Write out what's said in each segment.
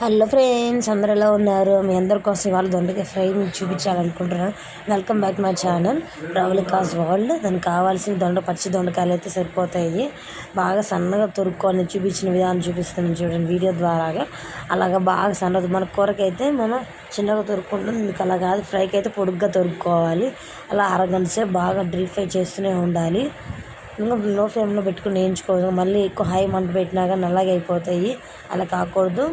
Hello friends, అందరు ఎలా ఉన్నారు? మీ అందరి కోసం ఇవాళ దొండకాయ ఫ్రై మీకు చూపించాలనుకుంటున్నాను. Welcome back my channel Pravalika's world. దానికి కావాల్సిన పచ్చి దొండకాయలు అయితే సరిపోతాయి. బాగా సన్నగా తొరుక్కొని చూపించిన విధానం చూపిస్తున్నాను చూడండి వీడియో ద్వారాగా. అలాగా బాగా సన్నగా మన కూరకైతే మనం చిన్నగా తొరుక్కుంటాం, మీకు అలా కాదు, ఫ్రైకి అయితే పొడుగ్గా తొరుక్కోవాలి. అలా అరగంట సేపు బాగా డీప్ ఫ్రై చేస్తూనే ఉండాలి. ఇంకా లో ఫ్లేమ్లో పెట్టుకుని వేయించుకోవాలి. మళ్ళీ ఎక్కువ హై మంట పెట్టినాక నల్లగా అయిపోతాయి. అలా కాకూడదు.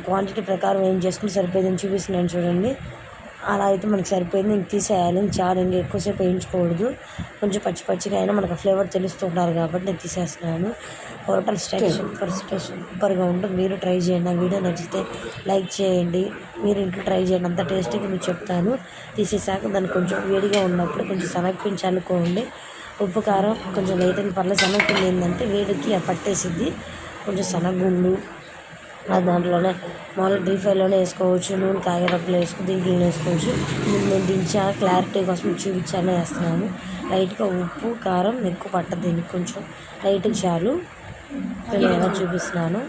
క్వాంటిటీ ప్రకారం ఏం చేసుకుని సరిపోయిందని చూపిస్తున్నాను చూడండి. అలా అయితే మనకి సరిపోయింది, ఇంక తీసేయాలి. చాలా ఇంకా ఎక్కువసేపు వేయించకూడదు. కొంచెం పచ్చిగా అయినా మనకు ఫ్లేవర్ తెలుస్తుంటారు కాబట్టి నేను తీసేస్తున్నాను. హోటల్ స్టైల్ సూపర్గా ఉంటుంది. మీరు ట్రై చేయండి. నా వీడియో నచ్చితే లైక్ చేయండి. మీరు ఇంట్లో ట్రై చేయండి, అంత టేస్టీగా మీకు చెప్తాను. తీసేసాక దాన్ని కొంచెం వేడిగా ఉన్నప్పుడు కొంచెం శనగపిండి చల్లుకోండి. ఉప్పు కారం కొంచెం లైట్ అయిన పర్లేదు. శనగపిండి ఏంటంటే వేడికి పట్టేసిద్ది. కొంచెం శనగగుండు దాంట్లోనే మామూలుగా డీప్ ఫ్రైలోనే వేసుకోవచ్చు. నూనె కాగేటప్పుడు దీంట్లో వేసుకోవచ్చు. నేను దించా క్లారిటీ కోసం చూపించానే వేస్తున్నాను. లైట్గా ఉప్పు కారం ఎక్కువ పట్టదు, దీనికి కొంచెం లైట్గా చాలు. నేను ఎలా చూపిస్తున్నాను.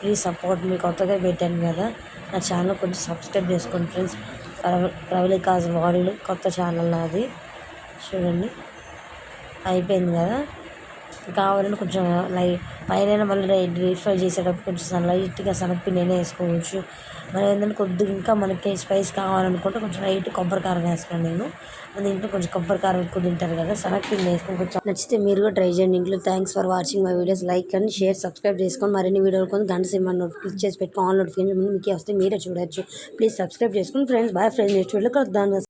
ప్లీజ్ సపోర్ట్, మీ కొత్తగా పెట్టాను కదా, నా ఛానల్ కొంచెం సబ్స్క్రైబ్ చేసుకోండి ఫ్రెండ్స్. ప్రవళికాస్ వరల్డ్ కొత్త ఛానల్ నాది. చూడండి అయిపోయింది కదా. కావాలంటే కొంచెం పైన మళ్ళీ డీప్ ఫ్రై చేసేటప్పుడు కొంచెం లైట్గా శనగపిండి అయినా వేసుకోవచ్చు. మరి ఏంటంటే కొద్దిగా ఇంకా మనకి స్పైస్ కావాలనుకుంటే కొంచెం లైట్ కొబ్బరి కారం వేస్తాను నేను. ఇంట్లో కొంచెం కొబ్బరి కారం ఎక్కువ తింటారు కదా, శనగపిండి వేసుకొని కొంచెం నచ్చితే మీరు కూడా ట్రై చేయండి ఇంట్లో. Thanks for watching my videos. Like and share, subscribe చేసుకొని మరిన్ని వీడియోలు కొంచెం గంట సినిమా క్లిక్ చేసి పెట్టుకో. ఆన్ నోటిఫికేషన్ మీకే వస్తే మీరే చూడొచ్చు. ప్లీజ్ సబ్స్క్రైబ్ చేసుకుని ఫ్రెండ్స్. Bye friends. నెక్స్ట్ వీడియోలో కలుద్దాం.